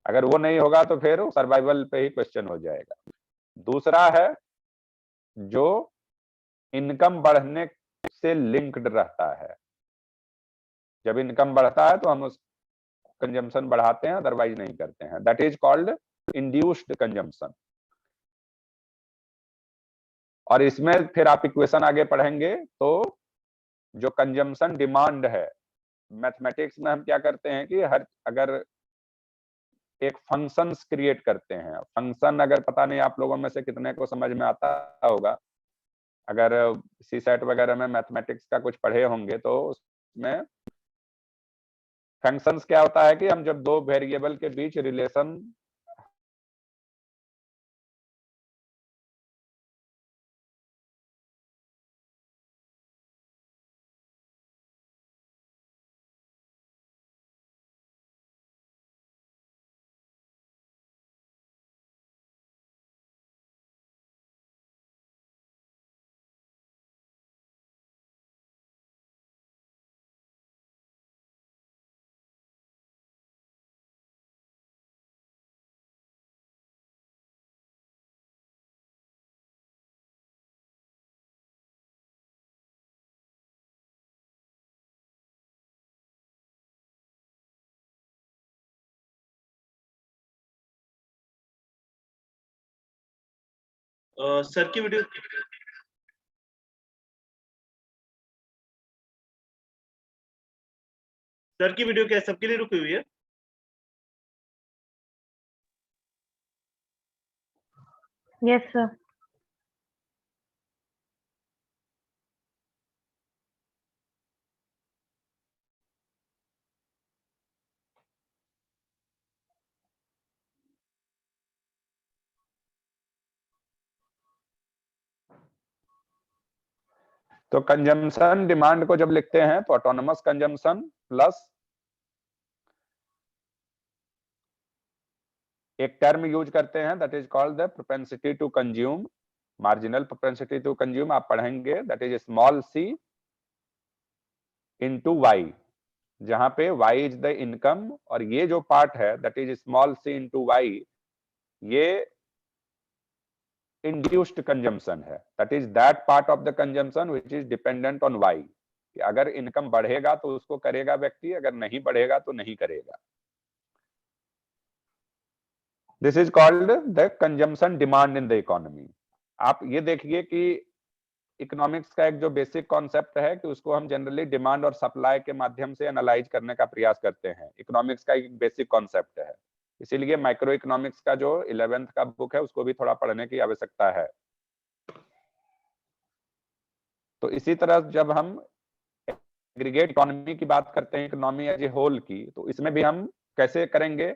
अगर वो नहीं होगा तो फिर सर्वाइवल पे ही क्वेश्चन हो जाएगा। दूसरा है जो इनकम बढ़ने से लिंक्ड रहता है, जब इनकम बढ़ता है तो हम उस कंजम्पशन बढ़ाते हैं, अदरवाइज नहीं करते हैं, that is called induced consumption. और इसमें फिर आप इक्वेशन आगे पढ़ेंगे तो जो कंजम्पशन डिमांड है, मैथमेटिक्स में हम क्या करते हैं कि हर, अगर एक फंक्शंस क्रिएट करते हैं, फंक्शन अगर पता नहीं आप लोगों में से कितने को समझ में आता होगा, अगर सी सेट वगैरह में मैथमेटिक्स का कुछ पढ़े होंगे तो उसमें फंक्शंस क्या होता है कि हम जब दो वेरिएबल के बीच रिलेशन सर की वीडियो क्या सबके लिए रुकी हुई है? Yes sir. तो कंजम्पशन डिमांड को जब लिखते हैं तो ऑटोनमस कंजम्पशन प्लस एक टर्म यूज करते हैं that is called the propensity to consume, marginal propensity to consume आप पढ़ेंगे, that is small C into Y, जहां पे y इज द इनकम और ये जो पार्ट है that is small C into Y, ये इंड्यूस्ड कंजम्पशन है, that is that part of the consumption which is dependent on Y, कि अगर इनकम बढ़ेगा तो उसको करेगा व्यक्ति, अगर नहीं बढ़ेगा तो नहीं करेगा। This is called the consumption demand in the economy. आप ये देखिए कि इकोनॉमिक्स का एक जो बेसिक कॉन्सेप्ट है कि उसको हम जनरली डिमांड और सप्लाई के माध्यम से एनालाइज करने का प्रयास करते हैं, इकोनॉमिक्स का एक बेसिक कॉन्सेप्ट है। इसीलिए माइक्रो इकोनॉमिक्स का जो 11th का बुक है उसको भी थोड़ा पढ़ने की आवश्यकता है। तो इसी तरह जब हम एग्रीगेट इकोनॉमी की बात करते हैं, इकोनॉमी एज ए होल की, तो इसमें भी हम कैसे करेंगे?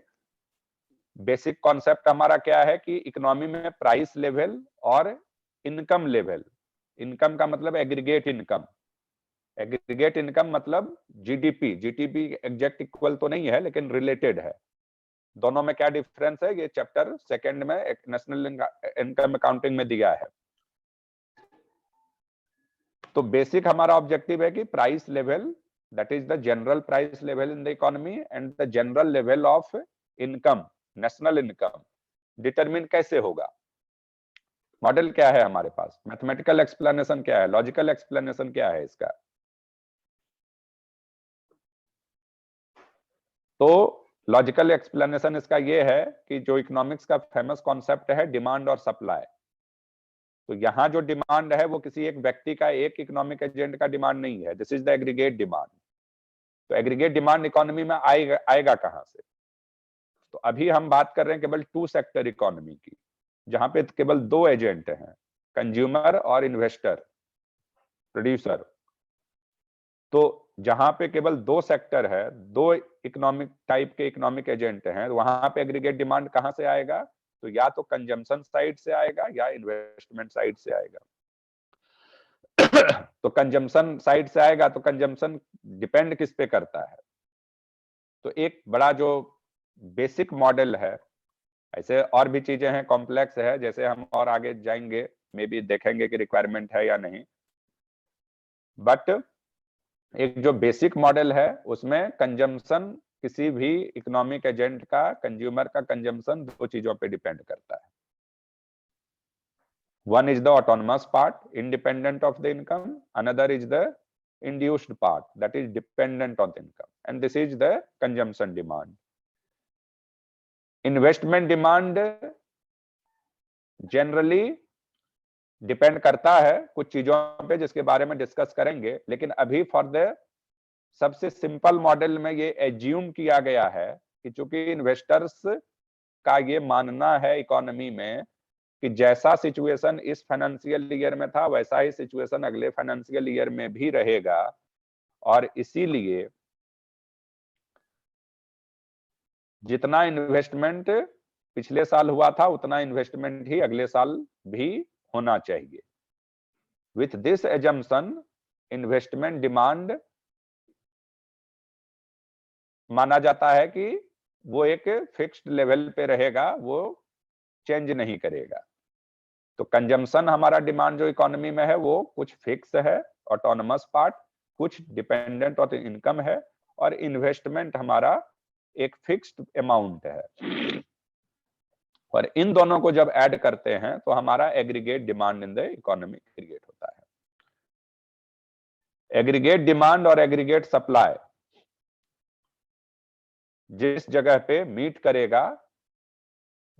बेसिक कॉन्सेप्ट हमारा क्या है कि इकोनॉमी में प्राइस लेवल और इनकम लेवल, इनकम का मतलब एग्रीगेट इनकम, एग्रीगेट इनकम मतलब जीडीपी, जीडीपी एग्जैक्ट इक्वल तो नहीं है लेकिन रिलेटेड है। दोनों में क्या डिफरेंस है ये चैप्टर सेकंड में एक नेशनल इनकम अकाउंटिंग में दिया है। तो बेसिक हमारा ऑब्जेक्टिव है कि price level, that is the general price level in the economy and the general level of income, national income determine कैसे होगा। मॉडल क्या है हमारे पास, मैथमेटिकल एक्सप्लेनेशन क्या है, लॉजिकल एक्सप्लेनेशन क्या है इसका। तो लॉजिकल एक्सप्लेनेशन इसका ये है कि जो इकोनॉमिक्स का फेमस कॉन्सेप्ट है डिमांड और सप्लाई, तो यहाँ जो डिमांड है वो किसी एक व्यक्ति का, एक इकोनॉमिक एजेंट का डिमांड नहीं है, this is the aggregate demand. तो एग्रीगेट डिमांड इकोनॉमी में आएगा कहां से? तो अभी हम बात कर रहे हैं केवल टू सेक्टर इकोनॉमी की, जहां पे केवल दो एजेंट हैं, कंज्यूमर और इन्वेस्टर, प्रोड्यूसर। तो जहां पे केवल दो सेक्टर है, दो इकोनॉमिक टाइप के इकोनॉमिक एजेंट हैं, वहां पे एग्रीगेट डिमांड कहां से आएगा? तो या तो कंजम्पशन साइड से आएगा या इन्वेस्टमेंट साइड से आएगा। तो कंजम्पशन साइड से आएगा तो कंजम्पशन डिपेंड किस पे करता है? तो एक बड़ा जो बेसिक मॉडल है, ऐसे और भी चीजें हैं, कॉम्प्लेक्स है, जैसे हम और आगे जाएंगे मे बी देखेंगे कि रिक्वायरमेंट है या नहीं, बट एक जो बेसिक मॉडल है उसमें कंजम्पशन किसी भी इकोनॉमिक एजेंट का, कंज्यूमर का कंजम्पशन दो चीजों पे डिपेंड करता है। One is the autonomous part, independent of the income. Another is the induced part, that is dependent on the income. And this is the consumption demand. Investment demand generally depend करता है कुछ चीजों पे जिसके बारे में डिस्कस करेंगे, लेकिन अभी फॉर द सबसे सिंपल मॉडल में ये एज्यूम किया गया है कि चूंकि इन्वेस्टर्स का ये मानना है इकोनॉमी में कि जैसा सिचुएशन इस फाइनेंशियल ईयर में था वैसा ही सिचुएशन अगले फाइनेंशियल ईयर में भी रहेगा, और इसीलिए जितना इन्वेस्टमेंट पिछले साल हुआ था उतना इन्वेस्टमेंट ही अगले साल भी होना चाहिए। With this assumption investment demand माना जाता है कि वो एक फिक्स्ड लेवल पे रहेगा, वो चेंज नहीं करेगा। तो कंजम्पशन हमारा डिमांड जो इकोनॉमी में है वो कुछ फिक्स है, ऑटोनमस पार्ट, कुछ डिपेंडेंट ऑन इनकम है, और इन्वेस्टमेंट हमारा एक फिक्स्ड अमाउंट है। और इन दोनों को जब ऐड करते हैं तो हमारा aggregate demand in the economy create होता है। एग्रीगेट डिमांड और एग्रीगेट सप्लाई जिस जगह पे मीट करेगा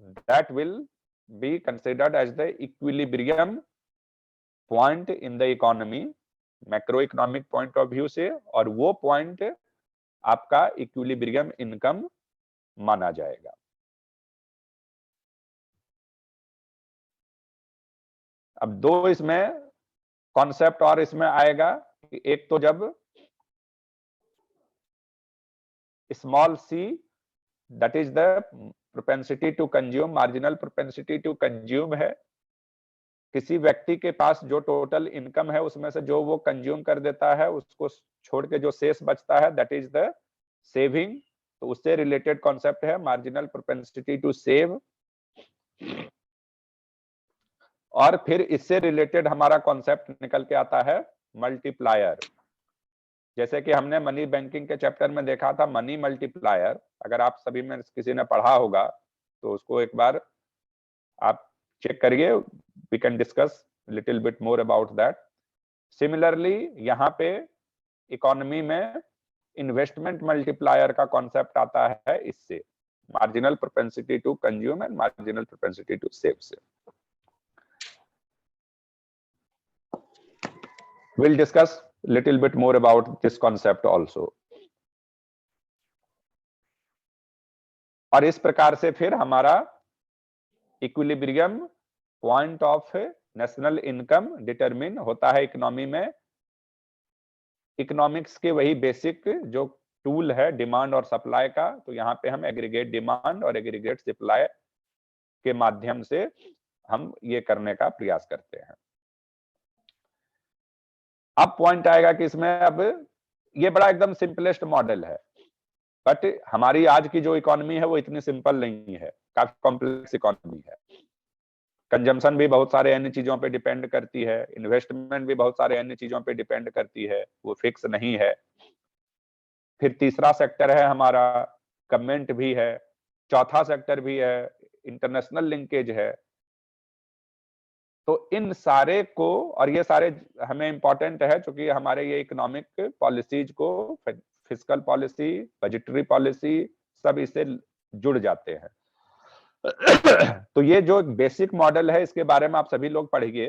that will be considered as the equilibrium point in the economy, macro economic point of view से, और वो पॉइंट आपका इक्विलिब्रियम इनकम माना जाएगा। अब दो इसमें कॉन्सेप्ट और इसमें आएगा कि एक तो जब small c that is the propensity to consume, marginal propensity to consume है, किसी व्यक्ति के पास जो टोटल इनकम है उसमें से जो वो कंज्यूम कर देता है, उसको छोड़ के जो शेष बचता है, दैट इज द सेविंग। तो उससे रिलेटेड कॉन्सेप्ट है मार्जिनल प्रोपेंसिटी टू सेव। और फिर इससे रिलेटेड हमारा कॉन्सेप्ट निकल के आता है मल्टीप्लायर। जैसे कि हमने मनी बैंकिंग के चैप्टर में देखा था मनी मल्टीप्लायर, अगर आप सभी में किसी ने पढ़ा होगा तो उसको एक बार आप चेक करिए, we can discuss little bit more about that. Similarly यहाँ पे इकोनॉमी में इन्वेस्टमेंट मल्टीप्लायर का कॉन्सेप्ट आता है इससे, marginal propensity to consume and marginal propensity to save से। We'll discuss little bit more about this concept also। और इस प्रकार से फिर हमारा equilibrium point of national income determine होता है इकोनॉमी में। इकोनॉमिक्स के वही बेसिक जो टूल है डिमांड और सप्लाई का, तो यहाँ पे हम एग्रीगेट डिमांड और एग्रीगेट सप्लाई के माध्यम से हम ये करने का प्रयास करते हैं। अब पॉइंट आएगा कि इसमें अब ये बड़ा एकदम सिंपलेस्ट मॉडल है, बट हमारी आज की जो इकोनॉमी है वो इतनी सिंपल नहीं है, काफी कॉम्प्लेक्स इकोनॉमी है। कंजम्पशन भी बहुत सारे अन्य चीजों पे डिपेंड करती है, इन्वेस्टमेंट भी बहुत सारे अन्य चीजों पे डिपेंड करती है, वो फिक्स नहीं है। फिर तीसरा सेक्टर है हमारा गवर्नमेंट भी है, चौथा सेक्टर भी है इंटरनेशनल लिंकेज है। तो इन सारे को, और ये सारे हमें इंपॉर्टेंट है क्योंकि हमारे ये इकोनॉमिक पॉलिसीज को, फिस्कल पॉलिसी, बजटरी पॉलिसी, सब इससे जुड़ जाते हैं। तो ये जो बेसिक मॉडल है इसके बारे में आप सभी लोग पढ़िए,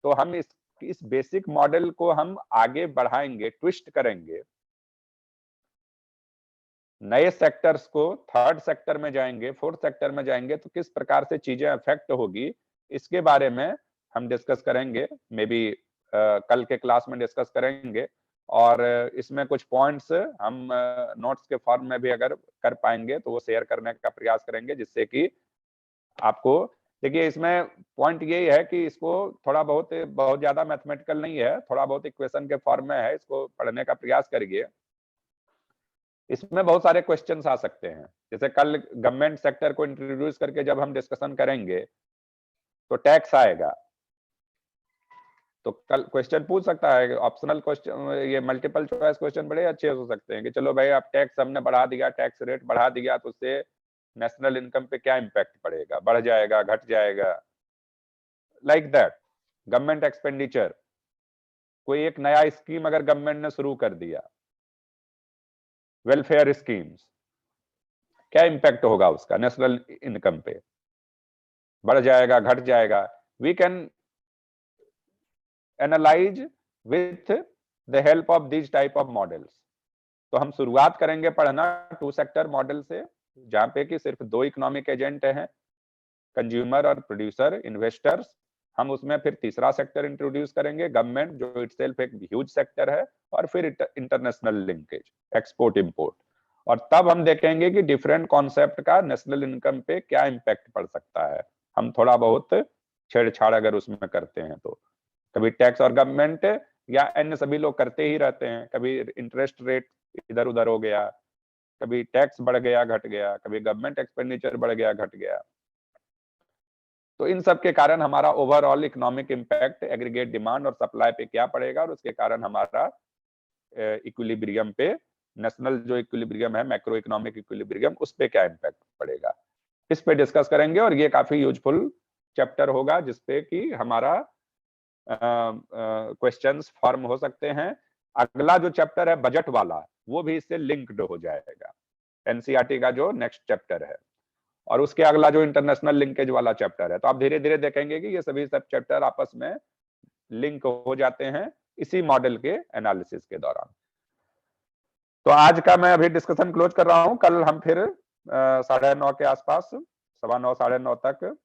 तो हम इस बेसिक मॉडल को हम आगे बढ़ाएंगे, ट्विस्ट करेंगे, नए सेक्टर्स को, थर्ड सेक्टर में जाएंगे, फोर्थ सेक्टर में जाएंगे, तो किस प्रकार से चीजें अफेक्ट होगी इसके बारे में हम डिस्कस करेंगे। मे बी कल के क्लास में डिस्कस करेंगे। और इसमें कुछ पॉइंट्स हम नोट्स के फॉर्म में भी अगर कर पाएंगे तो वो शेयर करने का प्रयास करेंगे, जिससे कि आपको, देखिए इसमें पॉइंट यही है कि इसको थोड़ा बहुत ज्यादा मैथमेटिकल नहीं है, थोड़ा बहुत इक्वेशन के फॉर्म में है, इसको पढ़ने का प्रयास करिए। इसमें बहुत सारे क्वेश्चंस आ सकते हैं। जैसे कल गवर्नमेंट सेक्टर को इंट्रोड्यूस करके जब हम डिस्कशन करेंगे तो टैक्स आएगा, तो कल क्वेश्चन पूछ सकता है, ऑप्शनल क्वेश्चन, ये मल्टीपल चॉइस क्वेश्चन बड़े अच्छे हो सकते हैं कि चलो भाई आप टैक्स हमने बढ़ा दिया, टैक्स रेट बढ़ा दिया, तो उससे नेशनल इनकम पे क्या इम्पैक्ट पड़ेगा, बढ़ जाएगा, घट जाएगा, लाइक दैट। गवर्नमेंट एक्सपेंडिचर, कोई एक नया स्कीम अगर गवर्नमेंट ने शुरू कर दिया, वेलफेयर स्कीम्स, क्या इम्पैक्ट होगा उसका नेशनल इनकम पे, बढ़ जाएगा, घट जाएगा। We can analyze with the help of this type of models. तो हम शुरुआत करेंगे पढ़ना टू सेक्टर मॉडल से, जहां पे कि सिर्फ दो इकोनॉमिक एजेंट हैं, कंज्यूमर और प्रोड्यूसर, इन्वेस्टर्स। हम उसमें फिर तीसरा सेक्टर इंट्रोड्यूस करेंगे, गवर्नमेंट, जो इटसेल्फ एक ह्यूज सेक्टर है, और फिर इंटरनेशनल लिंकेज, एक्सपोर्ट इंपोर्ट। और तब हम देखेंगे कि डिफरेंट कॉन्सेप्ट का नेशनल इनकम पे क्या इम्पैक्ट पड़ सकता है। हम थोड़ा बहुत छेड़छाड़ अगर उसमें करते हैं तो, कभी टैक्स और गवर्नमेंट या अन्य सभी लोग करते ही रहते हैं, कभी इंटरेस्ट रेट इधर उधर हो गया, कभी टैक्स बढ़ गया, घट गया, कभी गवर्नमेंट एक्सपेंडिचर बढ़ गया, घट गया। तो इन सब के कारण हमारा overall economic impact aggregate demand और सप्लाई पे क्या पड़ेगा, और उसके कारण हमारा इक्विलिब्रियम पे, नेशनल जो इक्विलिब्रियम है, मैक्रो इकोनॉमिक इक्विलिब्रियम, उस पे क्या इम्पैक्ट पड़ेगा, इस पे डिस्कस करेंगे। और ये काफी यूजफुल चैप्टर होगा, जिसपे कि हमारा क्वेश्चंस फॉर्म हो सकते हैं। अगला जो चैप्टर है बजट वाला, वो भी इससे लिंक्ड हो जाएगा, एनसीईआरटी का जो नेक्स्ट चैप्टर है, और उसके अगला जो इंटरनेशनल लिंकेज वाला चैप्टर है। तो आप धीरे धीरे देखेंगे कि ये सभी सब चैप्टर आपस में लिंक हो जाते हैं इसी मॉडल के एनालिसिस के दौरान। तो आज का मैं अभी डिस्कशन क्लोज कर रहा हूं। कल हम फिर 9:30 के आसपास, 9:15 9:30 तक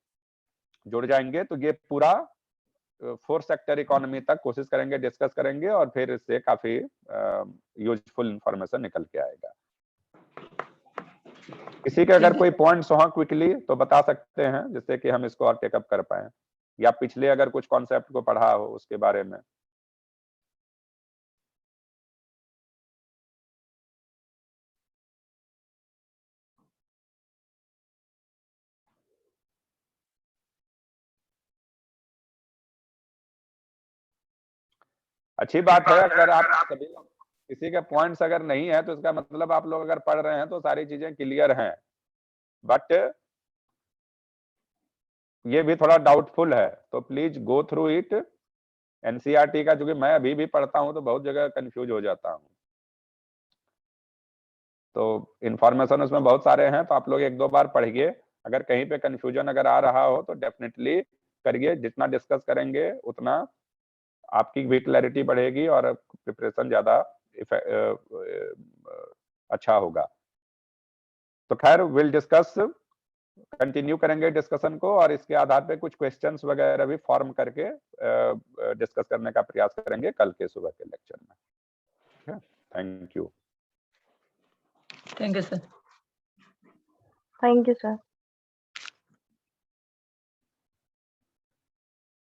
जुड़ जाएंगे। तो ये पूरा फोर्थ सेक्टर इकोनॉमी तक कोशिश करेंगे, डिस्कस करेंगे, और फिर इससे काफी यूजफुल इंफॉर्मेशन निकल के आएगा। किसी के अगर कोई पॉइंट्स हो क्विकली तो बता सकते हैं, जिससे कि हम इसको और टेकअप कर पाए। या पिछले अगर कुछ कॉन्सेप्ट को पढ़ा हो उसके बारे में। अच्छी बात है, अगर आप सभी लोग किसी के पॉइंट्स अगर नहीं है तो इसका मतलब आप लोग अगर पढ़ रहे हैं तो सारी चीजें क्लियर हैं, बट ये भी थोड़ा डाउटफुल है, तो please go through it. NCERT का, क्योंकि मैं अभी भी पढ़ता हूं तो बहुत जगह कंफ्यूज हो जाता हूं, तो इंफॉर्मेशन उसमें बहुत सारे हैं, तो आप लोग एक दो बार पढ़िए। अगर कहीं पे कंफ्यूजन अगर आ रहा हो तो डेफिनेटली करिए, जितना डिस्कस करेंगे उतना आपकी भी क्लैरिटी बढ़ेगी और प्रिपरेशन ज्यादा अच्छा होगा। तो खैर विल डिस्कस, कंटिन्यू करेंगे डिस्कशन को, और इसके आधार पे कुछ क्वेश्चंस वगैरह भी फॉर्म करके डिस्कस करने का प्रयास करेंगे कल के सुबह के लेक्चर में। Thank you. Thank you sir. Thank you, sir.